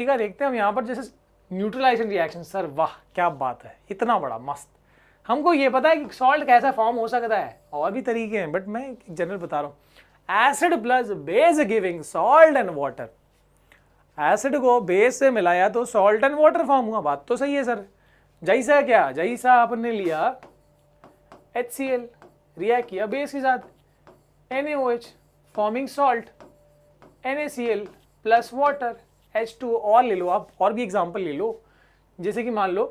ठीक है, देखते हैं हम यहाँ पर जैसे न्यूट्रलाइजेशन रिएक्शन। सर वाह क्या बात है, इतना बड़ा मस्त। हमको ये पता है कि सॉल्ट कैसा फॉर्म हो सकता है, और भी तरीके हैं बट मैं जनरल बता रहा हूँ। Acid plus base giving salt and water. Acid को बेस से मिलाया तो सॉल्ट एंड वाटर फॉर्म हुआ, बात तो सही है सर। जैसा क्या, जैसा आपने लिया HCl, रिएक्ट किया बेस के साथ NaOH forming salt, NaCl plus water H2O। और ले लो आप, और भी एग्जांपल ले लो, जैसे कि मान लो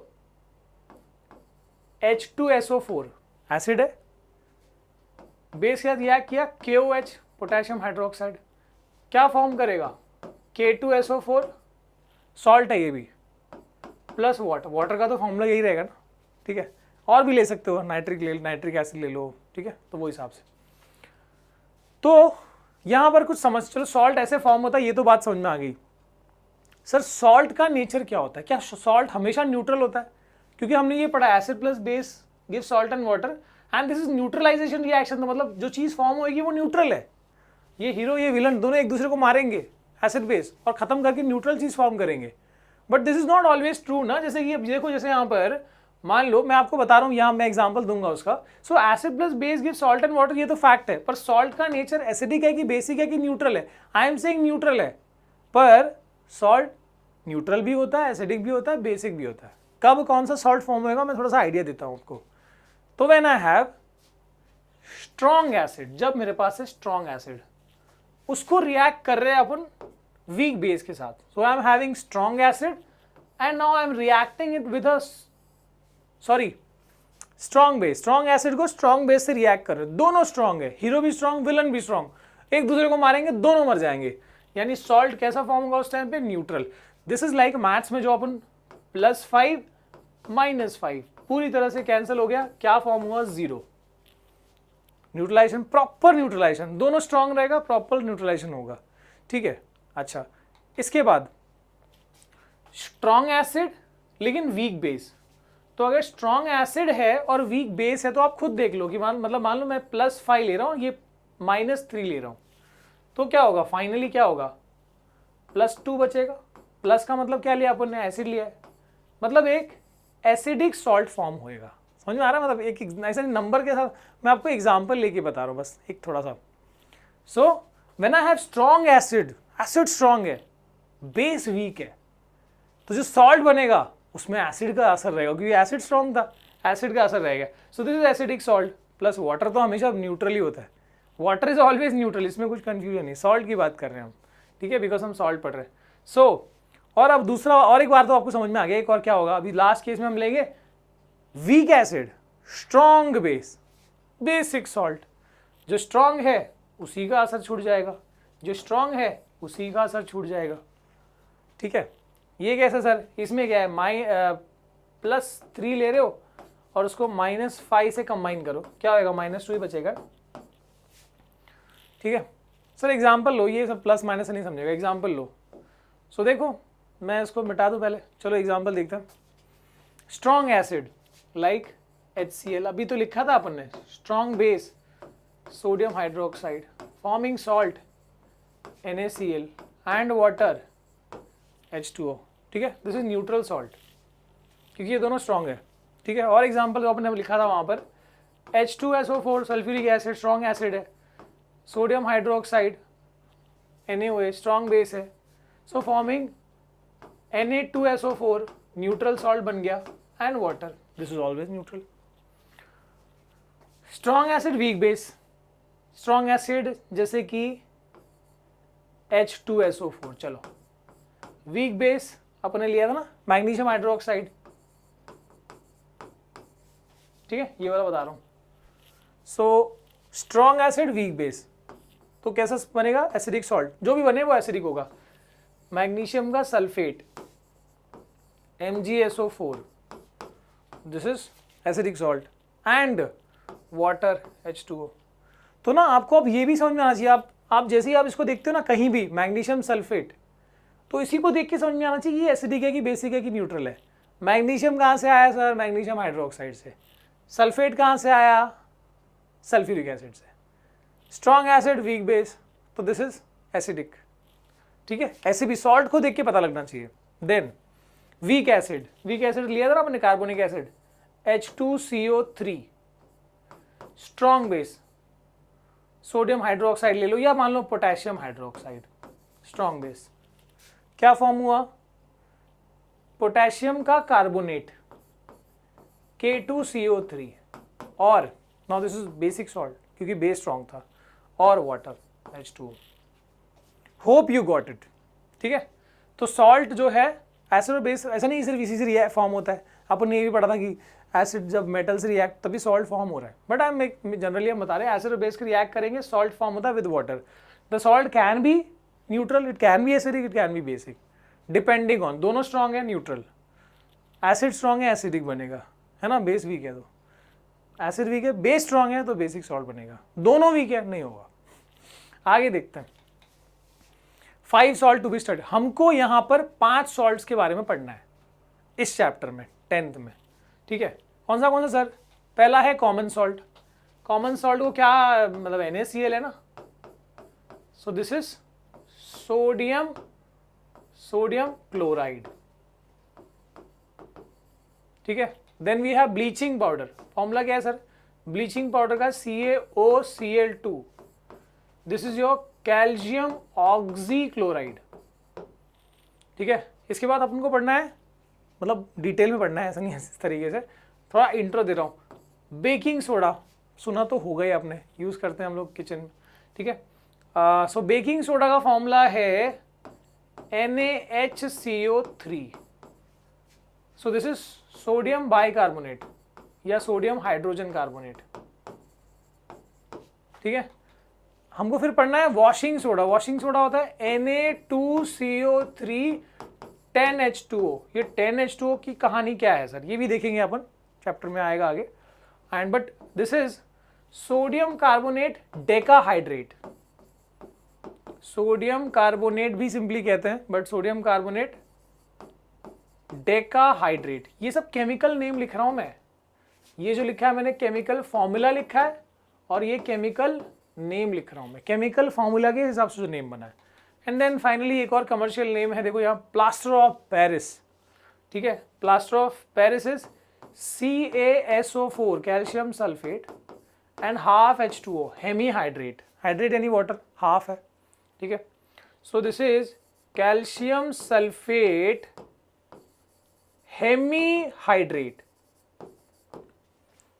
H2SO4 एसिड है, बेस के साथ रिएक्ट किया KOH पोटेशियम हाइड्रोक्साइड, क्या फॉर्म करेगा K2SO4 सॉल्ट है ये भी, प्लस वाटर। वाटर का तो फॉर्मूला यही रहेगा ना, ठीक है। और भी ले सकते हो, नाइट्रिक एसिड ले लो, ठीक है। तो वो हिसाब से तो यहां पर कुछ समझ, चलो सॉल्ट ऐसे फॉर्म होता है, ये तो बात समझ में आ गई। सर सॉल्ट का नेचर क्या होता है, क्या सॉल्ट हमेशा न्यूट्रल होता है? क्योंकि हमने ये पढ़ा acid plus base give salt and water and this is neutralisation reaction. तो मतलब जो चीज फॉर्म होगी वो न्यूट्रल है। ये हीरो ये विलन दोनों एक दूसरे को मारेंगे एसिड बेस और खत्म करके न्यूट्रल चीज फॉर्म करेंगे, but this is not always true ना। जैसे कि अब देखो, जैसे यहाँ पर मान लो मैं आपको बता रहा हूँ, यहाँ मैं एग्जांपल दूंगा उसका। सो acid plus base give salt and water, ये तो फैक्ट है, पर सॉल्ट का नेचर एसिडिक है कि बेसिक है कि न्यूट्रल है? आई एम सेइंग न्यूट्रल है, पर सॉल्ट न्यूट्रल भी होता है, एसिडिक भी होता है, बेसिक भी होता है। कब कौन सा सॉल्ट फॉर्म होगा मैं थोड़ा सा आइडिया देता हूँ आपको। तो when I have strong acid, जब मेरे पास है स्ट्रॉन्ग एसिड, उसको रिएक्ट कर रहे हैं अपन वीक बेस के साथ। So I am having strong acid and now I am reacting it with strong base. Strong acid को स्ट्रॉन्ग बेस से रिएक्ट कर रहे हैं, दोनों स्ट्रॉन्ग है, हीरो भी स्ट्रॉन्ग विलन भी स्ट्रॉन्ग, एक दूसरे को मारेंगे दोनों मर जाएंगे। यानी सॉल्ट कैसा फॉर्म होगा उस टाइम पे? Neutral. This is like maths में जो अपन +5 -5 पूरी तरह से कैंसिल हो गया, क्या फॉर्म हुआ? 0। न्यूट्रलाइजेशन, प्रॉपर न्यूट्रलाइजेशन, दोनों स्ट्रॉन्ग रहेगा, प्रॉपर न्यूट्रलाइजेशन होगा, ठीक है। अच्छा, इसके बाद स्ट्रॉन्ग एसिड लेकिन वीक बेस। तो अगर स्ट्रॉन्ग एसिड है और वीक बेस है तो आप खुद देख लो कि मान लो मैं +5 ले रहा हूं, ये -3 ले रहा हूं, तो क्या होगा फाइनली? क्या होगा? +2 बचेगा। प्लस का मतलब क्या लिया अपन ने? एसिड लिया है, मतलब एक एसिडिक सॉल्ट फॉर्म होएगा। समझ में आ रहा है? मतलब एक ऐसे नंबर के साथ मैं आपको एग्जांपल लेके बता रहा हूं, बस एक थोड़ा सा। So when I have strong acid, acid strong है, बेस वीक है, तो जो सॉल्ट बनेगा उसमें एसिड का असर रहेगा, क्योंकि एसिड स्ट्रॉन्ग था, एसिड का असर रहेगा। सो this is acidic salt plus water. तो हमेशा न्यूट्रल ही होता है, वाटर इज ऑलवेज न्यूट्रल, इसमें कुछ कंफ्यूजन नहीं। सॉल्ट की बात कर रहे हैं हम, ठीक है, बिकॉज हम सॉल्ट पढ़ रहे हैं। सो और अब दूसरा और एक बार तो आपको समझ में आ गया। एक और क्या होगा, अभी लास्ट केस में हम लेंगे weak acid, strong base, basic salt. जो स्ट्रॉन्ग है उसी का असर छूट जाएगा, जो स्ट्रॉन्ग है उसी का असर छूट जाएगा, ठीक है। ये कैसे सर? इसमें क्या है, +3 ले रहे हो और उसको -5 से कंबाइन करो, क्या होगा? -2 ही बचेगा, ठीक है। सर एग्जाम्पल लो, ये सब प्लस माइनस से नहीं समझेगा, एग्जाम्पल लो। सो देखो मैं इसको मिटा दूं पहले, चलो एग्जाम्पल देखते हैं। स्ट्रॉन्ग एसिड लाइक HCl, अभी तो लिखा था अपन ने, strong base sodium hydroxide forming salt NaCl and water H2O, ठीक है। दिस इज न्यूट्रल सॉल्ट, क्योंकि ये दोनों स्ट्रॉन्ग है, ठीक है। और एग्जाम्पल जो आपने लिखा था वहां पर, H2SO4 sulphuric acid strong acid है, sodium hydroxide NaOH strong base है, so forming Na2SO4 neutral salt बन गया and water, this is always neutral. Strong acid weak base, strong acid जैसे कि H2SO4, चलो वीक बेस अपने लिया था ना मैग्नीशियम हाइड्रोक्साइड, ठीक है, ये वाला बता रहा हूं। So strong acid weak base, तो कैसा बनेगा? एसिडिक सॉल्ट, जो भी बने वो एसिडिक होगा। मैग्नीशियम का sulphate MgSO4, this is acidic salt and water H2O। तो ना आपको अब ये भी समझ में आना चाहिए, आप जैसे ही आप इसको देखते हो ना कहीं भी मैग्नीशियम सल्फेट, तो इसी को देख के समझ में आना चाहिए ये एसिडिक है कि बेसिक है कि न्यूट्रल है। मैग्नीशियम कहाँ से आया सर? मैग्नीशियम हाइड्रोक्साइड से। सल्फेट कहाँ से आया? सल्फ्यूरिक एसिड से। स्ट्रॉन्ग एसिड वीक बेस, तो दिस इज एसिडिक, ठीक है। ऐसे भी सॉल्ट को देख के पता लगना चाहिए। देन वीक एसिड लिया था ना अपने, carbonic acid H2CO3, strong base sodium hydroxide ले लो या मान लो पोटेशियम हाइड्रोक्साइड, स्ट्रॉन्ग बेस, क्या फॉर्म हुआ, पोटेशियम का कार्बोनेट K2CO3 और now this is basic salt क्योंकि बेस स्ट्रॉन्ग था, और water H2O। Hope you got it, ठीक है। तो सॉल्ट जो है एसिड और बेस ऐसा नहीं सिर्फ इसी से फॉर्म होता है, अपन ने ये भी पढ़ा था कि एसिड जब मेटल से रिएक्ट तभी सॉल्ट फॉर्म हो रहा है, बट आई एम जनरली हम बता रहे हैं एसिड और बेस के रिएक्ट करेंगे सॉल्ट फॉर्म होता है with water. The salt can be neutral, it can B acidic, it can B basic, depending on, दोनों स्ट्रॉन्ग है न्यूट्रल, एसिड स्ट्रॉन्ग है एसिडिक बनेगा, है ना, बेस वीक है तो एसिड वीक है, बेस स्ट्रॉन्ग है तो बेसिक सॉल्ट बनेगा, दोनों वीक है नहीं होगा। आगे देखते हैं 5 सॉल्ट टू बी स्टडी। हमको यहाँ पर 5 सॉल्ट्स के बारे में पढ़ना है इस चैप्टर में 10th में, ठीक है। कौन सा सर? पहला है कॉमन सॉल्ट। कॉमन सॉल्ट को क्या मतलब NaCl है ना, so this is sodium chloride, ठीक है। Then we have bleaching powder, formula क्या है सर? ब्लीचिंग पाउडर का CaOCl2, this is your calcium oxychloride, ठीक है। इसके बाद अपन को पढ़ना है, मतलब डिटेल में पढ़ना है, ऐसा नहीं है, इस तरीके से थोड़ा इंट्रो दे रहा हूँ। बेकिंग सोडा सुना तो होगा ही आपने, यूज करते हैं हम लोग किचन में, ठीक है। सो बेकिंग सोडा का फॉर्मूला है NaHCO3, so this is sodium bicarbonate या सोडियम हाइड्रोजन कार्बोनेट, ठीक है। हमको फिर पढ़ना है वॉशिंग सोडा। वॉशिंग सोडा होता है Na2CO3 10H2O। ये 10H2O की कहानी क्या है सर, ये भी देखेंगे अपन, चैप्टर में आएगा आगे। And but this is sodium carbonate decahydrate, sodium carbonate भी सिंपली कहते हैं बट सोडियम कार्बोनेट डेकाहाइड्रेट। ये सब केमिकल नेम लिख रहा हूं मैं, ये जो लिखा है मैंने केमिकल फॉर्मूला लिखा है और ये केमिकल नेम लिख रहा हूं मैं, केमिकल फॉर्मूला के हिसाब से जो नेम बना है। एंड देन फाइनली एक और कमर्शियल नेम है, देखो यहाँ प्लास्टर ऑफ पेरिस, ठीक है। Plaster of Paris is CaSO4 calcium sulphate and half H2O hemi hydrate, hydrate यानी वाटर, हाफ है, ठीक है। So this is calcium sulphate hemi hydrate,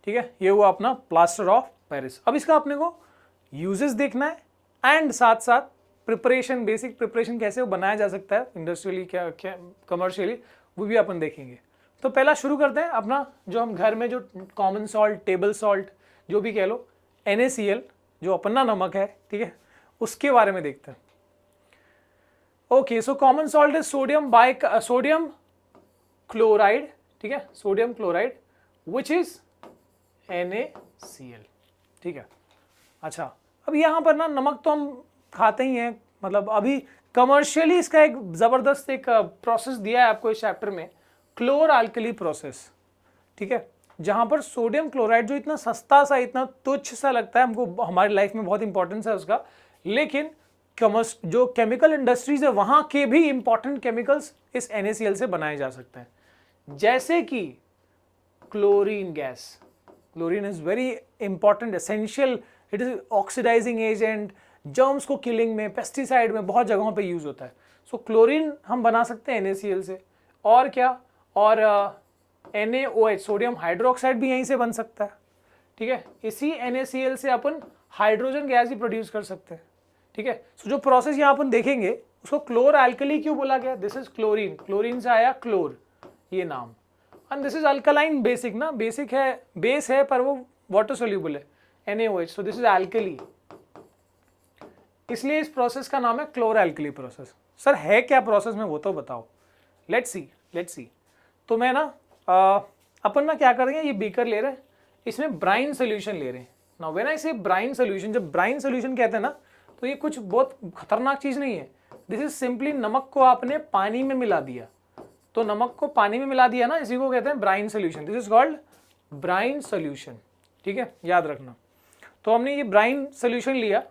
ठीक है। ये हुआ अपना प्लास्टर ऑफ पेरिस। अब इसका अपने को यूजेस देखना है एंड साथ साथ प्रिपरेशन, बेसिक प्रिपरेशन कैसे वो बनाया जा सकता है इंडस्ट्रियली क्या कमर्शियली, वो भी अपन देखेंगे। तो पहला शुरू करते हैं अपना, जो हम घर में जो कॉमन सॉल्ट, टेबल सॉल्ट जो भी कह लो, NaCl जो अपना नमक है, ठीक है, उसके बारे में देखते हैं। Okay, so common salt is sodium chloride, ठीक है, sodium chloride which is NaCl, ठीक है। अच्छा, अब यहां पर ना नमक तो हम खाते ही हैं, मतलब अभी कमर्शियली इसका एक जबरदस्त एक प्रोसेस दिया है आपको इस चैप्टर में, क्लोर अल्कली प्रोसेस, ठीक है, जहां पर सोडियम क्लोराइड जो इतना सस्ता सा, इतना तुच्छ सा लगता है हमको, हमारी लाइफ में बहुत इंपॉर्टेंस है उसका, लेकिन जो केमिकल इंडस्ट्रीज है वहां के भी इंपॉर्टेंट केमिकल्स इस NaCl से बनाए जा सकते हैं, जैसे कि chlorine gas. Chlorine is very important, essential, it is oxidising agent, germs को किलिंग में, पेस्टिसाइड में बहुत जगहों पे यूज होता है। सो क्लोरीन हम बना सकते हैं NaCl से, और क्या, और NaOH सोडियम हाइड्रोक्साइड भी यहीं से बन सकता है, ठीक है। इसी NaCl से अपन हाइड्रोजन गैस भी प्रोड्यूस कर सकते हैं, ठीक है। सो जो प्रोसेस यहाँ अपन देखेंगे उसको क्लोर अल्कली क्यों बोला गया, दिस इज क्लोरीन, क्लोरीन से आया क्लोर ये नाम, and this is alkaline basic ना, बेसिक है, बेस है पर वो वाटर सोल्यूबल है, NaOH, so this is alkali, इसलिए इस प्रोसेस का नाम है क्लोर अल्कली प्रोसेस। सर है क्या प्रोसेस में वो तो बताओ, लेट्स सी। तो मैं ना अपन ना क्या करेंगे, ये बीकर ले रहे हैं, इसमें ब्राइन सोल्यूशन ले रहे हैं। नाउ व्हेन आई से ब्राइन सोल्यूशन, जब ब्राइन सोल्यूशन कहते हैं ना तो ये कुछ बहुत खतरनाक चीज नहीं है, दिस इज सिंपली नमक को आपने पानी में मिला दिया, तो नमक को पानी में मिला दिया ना, इसी को कहते हैं brine solution, this is called brine solution, ठीक है, याद रखना। तो हमने ये ब्राइन सोल्यूशन लिया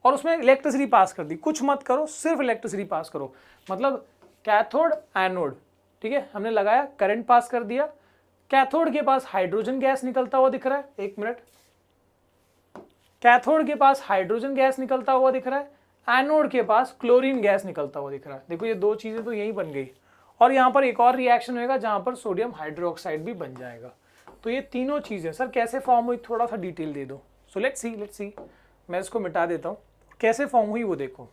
और उसमें इलेक्ट्रिसिटी पास कर दी, कुछ मत करो, सिर्फ इलेक्ट्रिसिटी पास करो, मतलब कैथोड एनोड, ठीक है, हमने लगाया, करंट पास कर दिया, कैथोड के पास हाइड्रोजन गैस निकलता हुआ दिख रहा है, एक मिनट, कैथोड के पास हाइड्रोजन गैस निकलता हुआ दिख रहा है, एनोड के पास क्लोरीन गैस निकलता हुआ दिख रहा है। देखो ये दो चीजें तो यही बन गई, और यहाँ पर एक और रिएक्शन होगा जहां पर सोडियम हाइड्रोक्साइड भी बन जाएगा। तो ये तीनों चीजें सर कैसे फॉर्म हुई, थोड़ा सा डिटेल दे दो। सो लेट्स सी, मैं इसको मिटा देता हूँ, कैसे फॉर्म हुई वो देखो,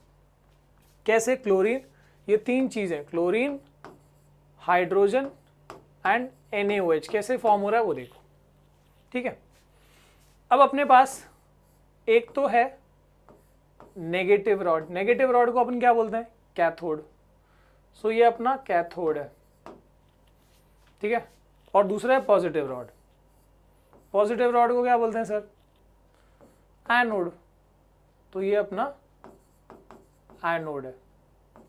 कैसे क्लोरीन, ये तीन चीजें क्लोरीन, हाइड्रोजन एंड NaOH कैसे फॉर्म हो रहा है वो देखो, ठीक है। अब अपने पास एक तो है नेगेटिव रॉड, नेगेटिव रॉड को अपन क्या बोलते हैं, कैथोड। सो ये अपना कैथोड है, ठीक है, और दूसरा है पॉजिटिव रॉड, पॉजिटिव रॉड को क्या बोलते हैं सर, एनोड। तो ये अपना एनोड है,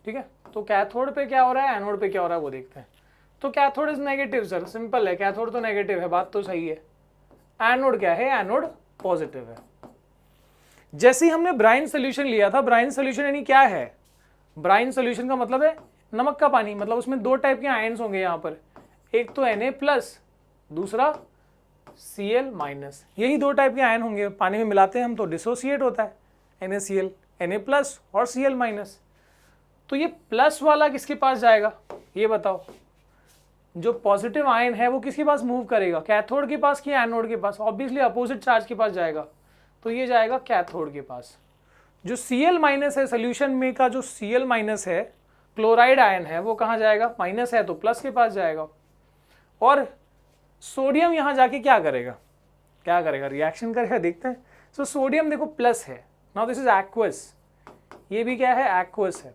ठीक है। तो कैथोड पे क्या हो रहा है, एनोड पे क्या हो रहा है वो देखते हैं। तो cathode is negative sir, simple है, कैथोड तो नेगेटिव है, बात तो सही है। एनोड क्या है, एनोड पॉजिटिव है। जैसे ही हमने ब्राइन सोल्यूशन लिया था, ब्राइन सोल्यूशन यानी क्या है, ब्राइन सोल्यूशन का मतलब है नमक का पानी, मतलब उसमें दो टाइप के आयन्स होंगे यहाँ पर, एक तो Na+, दूसरा Cl-, यही दो टाइप के आयन होंगे। पानी में मिलाते हैं हम तो डिसोसिएट होता है, NaCl, Na+ और Cl-। तो ये प्लस वाला किसके पास जाएगा ये बताओ, जो पॉजिटिव आयन है वो किसके पास मूव करेगा, कैथोड के पास कि एनोड के पास, ऑब्वियसली अपोजिट चार्ज के पास जाएगा, तो ये जाएगा कैथोड के पास। जो Cl- है सोल्यूशन में का, जो Cl- है क्लोराइड आयन है, वो कहाँ जाएगा, माइनस है तो प्लस के पास जाएगा। और सोडियम यहाँ जाके क्या करेगा, रिएक्शन करेगा, देखते हैं। सो सोडियम देखो प्लस है, नाउ दिस इज एक्वस, ये भी क्या है, एक्वस है।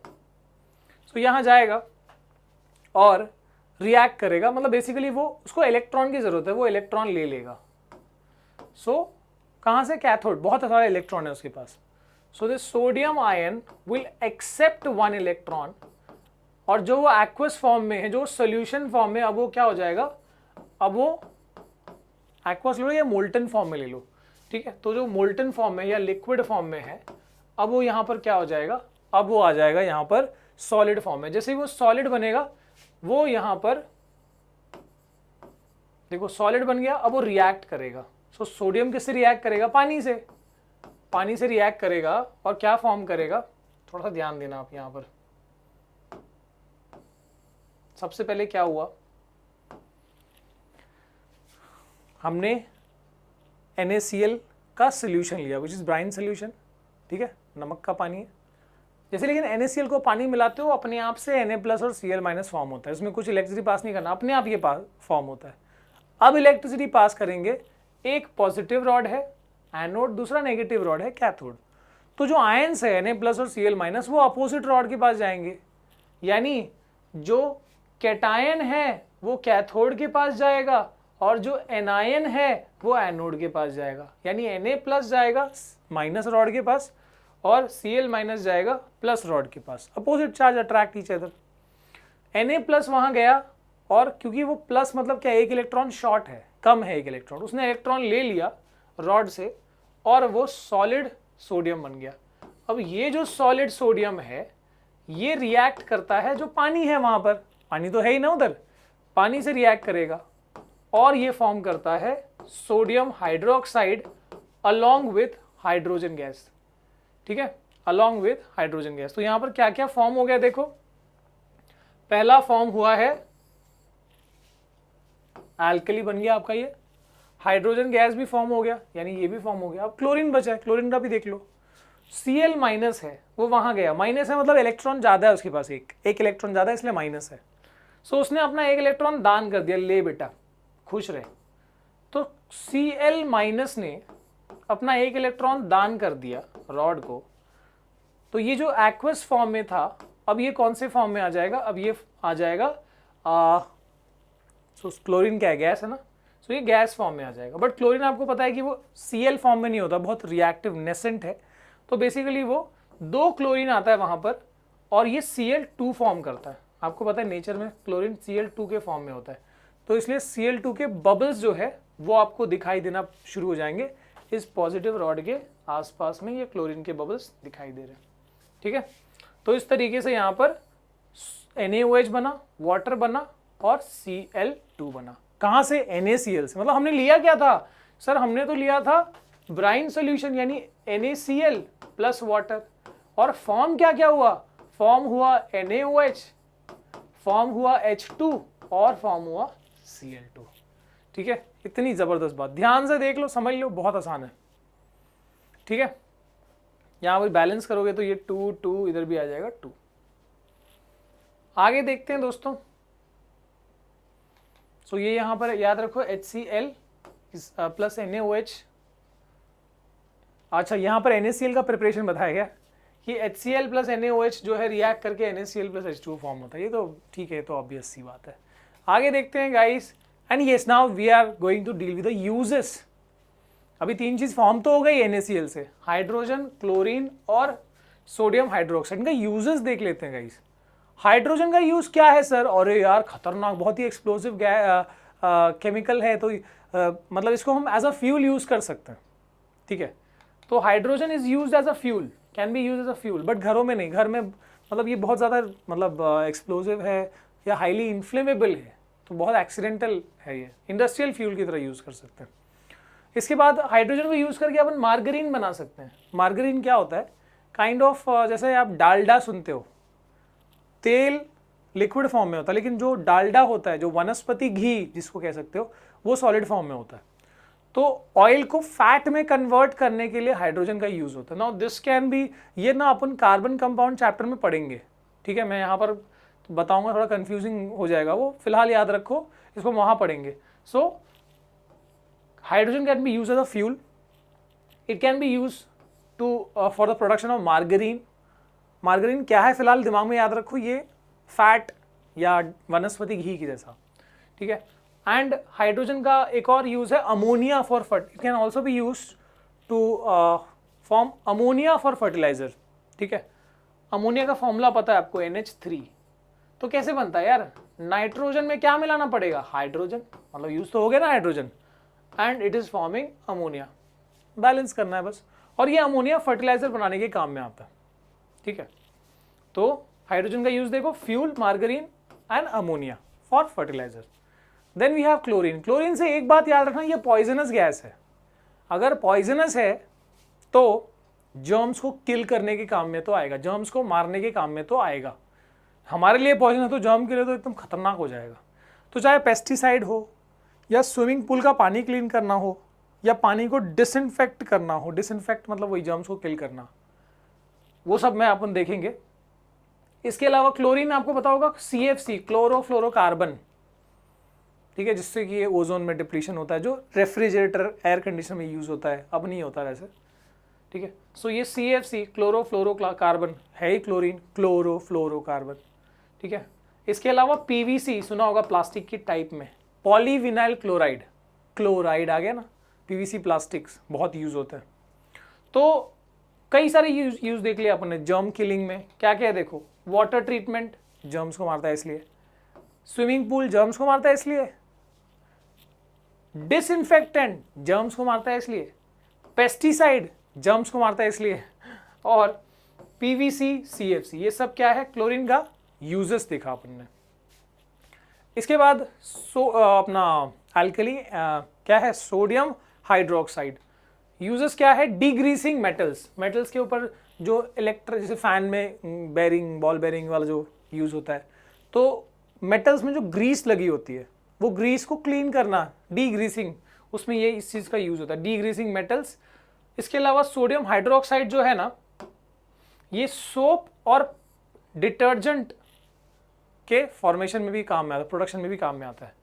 सो यहाँ जाएगा और रिएक्ट करेगा, मतलब बेसिकली वो, उसको इलेक्ट्रॉन की जरूरत है, वो इलेक्ट्रॉन ले लेगा। सो कहाँ से, कैथोड, बहुत सारा इलेक्ट्रॉन है उसके पास। So this sodium ion will accept 1 electron, और जो वो एक्वस फॉर्म में है, जो सोल्यूशन फॉर्म में, अब वो क्या हो जाएगा, अब वो एक्वस ले लो या मोल्टन फॉर्म में ले लो, ठीक है। तो जो मोल्टन फॉर्म में या लिक्विड फॉर्म में है, अब वो यहाँ पर क्या हो जाएगा, अब वो आ जाएगा यहाँ पर सॉलिड फॉर्म में। जैसे ही वो सॉलिड बनेगा, वो यहाँ पर देखो सॉलिड बन गया, अब वो रिएक्ट करेगा। सो सोडियम किससे रिएक्ट करेगा, पानी से, पानी से रिएक्ट करेगा और क्या फॉर्म करेगा, थोड़ा सा ध्यान देना आप यहाँ पर। सबसे पहले क्या हुआ, हमने NaCl का सोल्यूशन लिया, विच इज ब्राइन सोल्यूशन, ठीक है, नमक का पानी है। जैसे लेकिन NaCl को पानी मिलाते हो, अपने आप से Na+ और Cl- फॉर्म होता है, इसमें कुछ इलेक्ट्रिसिटी पास नहीं करना, अपने आप ये फॉर्म होता है। अब इलेक्ट्रिसिटी पास करेंगे, एक पॉजिटिव रॉड है एनोड, दूसरा नेगेटिव रॉड है कैथोड। तो जो आयंस है Na+ और Cl- वो अपोजिट रॉड के पास जाएंगे, यानी जो कैटायन है वो कैथोड के पास जाएगा, और जो एनायन है वो एनोड के पास जाएगा। यानी Na+ जाएगा माइनस रॉड के पास, और Cl- जाएगा प्लस रॉड के पास। Opposite charge attract each other. Na+ वहां गया, और क्योंकि वो प्लस मतलब क्या, एक इलेक्ट्रॉन शॉर्ट है, कम है एक इलेक्ट्रॉन, उसने इलेक्ट्रॉन ले लिया रॉड से, और वो सॉलिड सोडियम बन गया। अब ये जो सॉलिड सोडियम है, ये रिएक्ट करता है, जो पानी है वहां पर, पानी तो है ही ना उधर, पानी से रिएक्ट करेगा, और ये फॉर्म करता है sodium hydroxide along with hydrogen gas, ठीक है, अलोंग विथ हाइड्रोजन गैस। तो यहां पर क्या क्या फॉर्म हो गया देखो, पहला फॉर्म हुआ है एल्कली बन गया आपका, ये हाइड्रोजन गैस भी फॉर्म हो गया, यानी ये भी फॉर्म हो गया। अब क्लोरीन बचा है, क्लोरीन का भी देख लो, Cl- है, वो वहां गया, माइनस है मतलब इलेक्ट्रॉन ज्यादा है उसके पास, एक इलेक्ट्रॉन ज्यादा है, इसलिए माइनस है। सो उसने अपना एक इलेक्ट्रॉन दान कर दिया, ले बेटा खुश रहे। तो Cl- ने अपना एक इलेक्ट्रॉन दान कर दिया रॉड को, तो ये जो एक्वस फॉर्म में था, अब ये कौन से फॉर्म में आ जाएगा, अब ये आ जाएगा सो क्लोरीन क्या है, गैस है ना, सो ये गैस फॉर्म में आ जाएगा। बट क्लोरीन आपको पता है कि वो Cl फॉर्म में नहीं होता, बहुत रिएक्टिव नेसेंट है, तो बेसिकली वो दो क्लोरीन आता है वहां पर, और ये Cl2 फॉर्म करता है। आपको पता है नेचर में क्लोरीन Cl2 के फॉर्म में होता है, तो इसलिए Cl2 के बबल्स जो है वो आपको दिखाई देना शुरू हो जाएंगे, इस पॉजिटिव रॉड के आसपास में ये क्लोरीन के बबल्स दिखाई दे रहे हैं, ठीक है। तो इस तरीके से यहाँ पर NaOH बना, वाटर बना और Cl2 बना। कहाँ से? NaCl से। मतलब हमने लिया क्या था सर? हमने तो लिया था ब्राइन सोल्यूशन यानी NaCl प्लस वाटर, और फॉर्म क्या क्या हुआ? फॉर्म हुआ NaOH, फॉर्म हुआ H2 और फॉर्म हुआ Cl2। ठीक है, इतनी जबरदस्त बात, ध्यान से देख लो, समझ लो, बहुत आसान है। ठीक है, यहां पर बैलेंस करोगे तो ये 2 2 इधर भी आ जाएगा 2। आगे देखते हैं दोस्तों। सो ये यहां पर याद रखो HCl प्लस NaOH। अच्छा, यहां पर NaCl का प्रिपरेशन बताया गया कि HCl प्लस NaOH जो है रिएक्ट करके NaCl प्लस H2 फॉर्म होता है। ये तो ठीक है, तो ऑब्वियस सी बात है। आगे देखते हैं guys, and yes now we are going to deal with the uses. अभी 3 चीज फॉर्म तो हो गई NaCl से, हाइड्रोजन, क्लोरीन और सोडियम हाइड्रोक्साइड। इनका यूजेस देख लेते हैं गाइस। हाइड्रोजन का यूज क्या है सर? अरे यार खतरनाक, बहुत ही एक्सप्लोसिव केमिकल है, तो मतलब इसको हम एज अ फ्यूल यूज कर सकते हैं। ठीक है, तो hydrogen is used as a fuel, can be use as a fuel, but घरों में नहीं। घर में मतलब ये बहुत ज़्यादा मतलब एक्सप्लोसिव है या हाईली इन्फ्लेमेबल है, तो बहुत एक्सीडेंटल है। ये इंडस्ट्रियल फ्यूल की तरह यूज़ कर सकते हैं। इसके बाद हाइड्रोजन को यूज़ करके अपन मार्गरीन बना सकते हैं। मार्गरीन क्या होता है? काइंड ऑफ जैसे आप डालडा सुनते हो, तेल लिक्विड फॉर्म में होता है, लेकिन जो डालडा होता है, जो वनस्पति घी जिसको कह सकते हो, वो सॉलिड फॉर्म में होता है। तो ऑयल को फैट में कन्वर्ट करने के लिए हाइड्रोजन का यूज होता है। नाउ दिस कैन बी, ये ना अपन कार्बन कंपाउंड चैप्टर में पढ़ेंगे। ठीक है, मैं यहाँ पर बताऊंगा, थोड़ा कंफ्यूजिंग हो जाएगा वो, फिलहाल याद रखो, इसको वहां पढ़ेंगे। सो hydrogen can be use as a fuel, it can be use to for the production of margarine. Margarine क्या है फिलहाल दिमाग में याद रखो, ये फैट या वनस्पति घी की जैसा। ठीक है, एंड हाइड्रोजन का एक और यूज है ammonia for fert, it can also be use to form ammonia for fertiliser. ठीक है, अमोनिया का फॉर्मूला पता है आपको, NH3। तो कैसे बनता है यार? नाइट्रोजन में क्या मिलाना पड़ेगा? हाइड्रोजन, मतलब यूज तो हो गया ना hydrogen, and it is forming ammonia. Balance करना है बस, और ये अमोनिया फर्टिलाइजर बनाने के काम में आता है। ठीक है, तो हाइड्रोजन का यूज देखो, fuel, margarine and ammonia for fertiliser. Then we have chlorine. Chlorine से एक बात याद रखना, ये पॉइजनस गैस है। अगर पॉइजनस है तो जर्म्स को किल करने के काम में तो आएगा, जर्म्स को मारने के काम में तो आएगा। हमारे लिए पॉइजन है तो जर्म के लिए तो एकदम खतरनाक हो जाएगा। तो चाहे पेस्टिसाइड हो, या स्विमिंग पूल का पानी क्लीन करना हो, या पानी को डिसइंफेक्ट करना हो, डिसइंफेक्ट मतलब वही जर्म्स को किल करना, वो सब में अपन देखेंगे। इसके अलावा क्लोरीन आपको पता होगा, CFC, क्लोरोफ्लोरोकार्बन। ठीक है, जिससे कि ये ओजोन में डिप्लीशन होता है, जो रेफ्रिजरेटर, एयर कंडीशनर में यूज होता है, अब नहीं होता वैसे। ठीक है, सो ये CFC, क्लोरोफ्लोरोकार्बन है ही क्लोरीन, क्लोरोफ्लोरोकार्बन। ठीक है, इसके अलावा PVC सुना होगा, प्लास्टिक की टाइप में, पॉलीविनाइल क्लोराइड, क्लोराइड आ गया ना, PVC प्लास्टिक्स बहुत यूज होते हैं। तो कई सारे यूज देख लिया अपन ने। जर्म किलिंग में क्या क्या है देखो, वाटर ट्रीटमेंट जर्म्स को मारता है इसलिए, स्विमिंग पूल जर्म्स को मारता है इसलिए, डिसइंफेक्टेंट जर्म्स को मारता है इसलिए, पेस्टिसाइड जर्म्स को मारता है इसलिए, और PVC, CFC, ये सब क्या है? क्लोरीन का यूजेस देखा अपन ने। इसके बाद अपना अल्कली क्या है? Sodium hydroxide. यूजेस क्या है? डीग्रीसिंग मेटल्स, मेटल्स के ऊपर जो जैसे फैन में बेरिंग, बॉल बेरिंग वाला जो यूज होता है, तो मेटल्स में जो ग्रीस लगी होती है, वो ग्रीस को क्लीन करना, डीग्रीसिंग, उसमें ये इस चीज का यूज होता है, डीग्रीसिंग मेटल्स। इसके अलावा सोडियम हाइड्रोक्साइड जो है ना, ये सोप और डिटर्जेंट के फॉर्मेशन में भी काम में आता है, प्रोडक्शन में भी काम में आता है।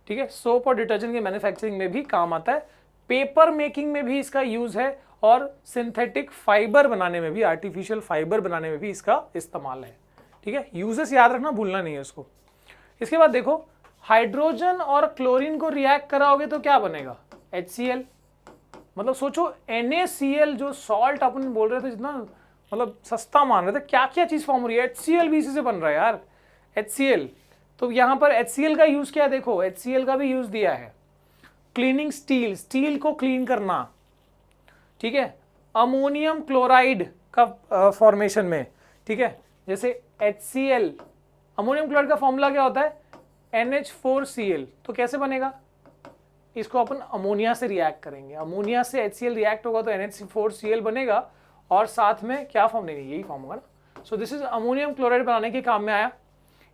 ठीक है, सोप और डिटर्जेंट के मैन्युफैक्चरिंग में भी काम आता है, पेपर मेकिंग में भी इसका यूज है, और सिंथेटिक फाइबर बनाने में भी, आर्टिफिशियल फाइबर बनाने में भी इसका इस्तेमाल है। ठीक है, यूजेस याद रखना, भूलना नहीं है इसको। इसके बाद देखो, हाइड्रोजन और क्लोरीन को रिएक्ट कराओगे तो क्या बनेगा? HCl। मतलब सोचो, NaCl जो सॉल्ट अपन बोल रहे थे, जितना मतलब सस्ता मान रहे थे, क्या क्या चीज फॉर्म हो रही है, HCl भी इसी से बन रहा है यार, HCl। तो यहां पर HCl का यूज क्या है देखो, HCl का भी यूज दिया है क्लीनिंग स्टील, स्टील को क्लीन करना। ठीक है, अमोनियम क्लोराइड का फॉर्मेशन में। ठीक है, जैसे HCl अमोनियम क्लोराइड का फॉर्मूला क्या होता है, NH4Cl। तो कैसे बनेगा, इसको अपन अमोनिया से रिएक्ट करेंगे, अमोनिया से HCl रिएक्ट होगा तो NH4Cl बनेगा, और साथ में क्या फॉर्म नहीं, यही फॉर्म होगा ना। So this is ammonium chloride बनाने के काम में आया।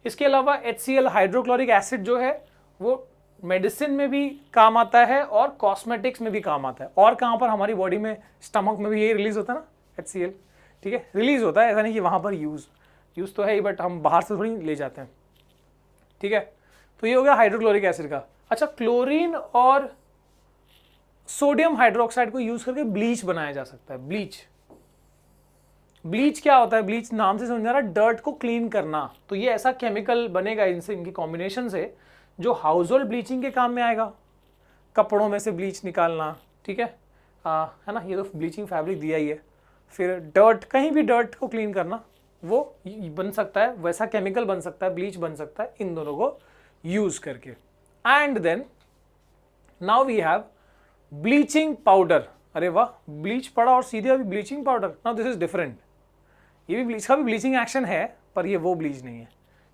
इसके अलावा HCl हाइड्रोक्लोरिक एसिड जो है वो मेडिसिन में भी काम आता है और कॉस्मेटिक्स में भी काम आता है। और कहाँ पर, हमारी बॉडी में, स्टमक में भी यही रिलीज होता है ना HCl, ठीक है, रिलीज होता है, ऐसा नहीं कि वहाँ पर यूज तो है ही, बट हम बाहर से थोड़ी ले जाते हैं, ठीक है। तो ये हो गया हाइड्रोक्लोरिक एसिड का। अच्छा, क्लोरीन और सोडियम हाइड्रोक्साइड को यूज करके ब्लीच बनाया जा सकता है। ब्लीच क्या होता है, ब्लीच नाम से समझ आ रहा है, डर्ट को क्लीन करना। तो ये ऐसा केमिकल बनेगा इनसे, इनकी कॉम्बिनेशन से, जो हाउस होल्ड ब्लीचिंग के काम में आएगा, कपड़ों में से ब्लीच निकालना, ठीक है ना, ये तो ब्लीचिंग फैब्रिक दिया ही है। फिर डर्ट, कहीं भी डर्ट को क्लीन करना, वो बन सकता है, वैसा केमिकल बन सकता है, ब्लीच बन सकता है इन दोनों को यूज करके। And then now we have bleaching powder. अरे वाह, ब्लीच पड़ा और सीधे अभी bleaching powder, now this is different. ये भी ब्लीच का भी ब्लीचिंग एक्शन है, पर ये वो ब्लीच नहीं है,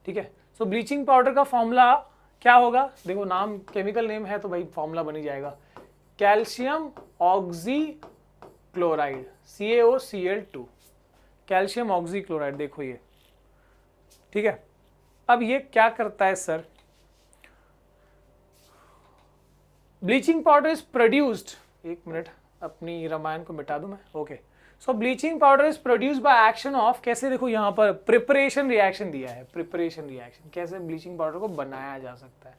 ठीक है। सो ब्लीचिंग पाउडर का फॉर्मूला क्या होगा, देखो नाम, केमिकल नेम है तो भाई फॉर्मूला बन ही जाएगा, calcium oxy chloride, CaOCl2, calcium oxy chloride. देखो ये, ठीक है। अब ये क्या करता है sir, bleaching powder is produced, एक मिनट अपनी रामायण को मिटा दूं मैं, okay. So bleaching powder is produced by action of, कैसे, देखो यहाँ पर प्रिपरेशन रिएक्शन दिया है, प्रिपरेशन रिएक्शन, कैसे ब्लीचिंग पाउडर को बनाया जा सकता है।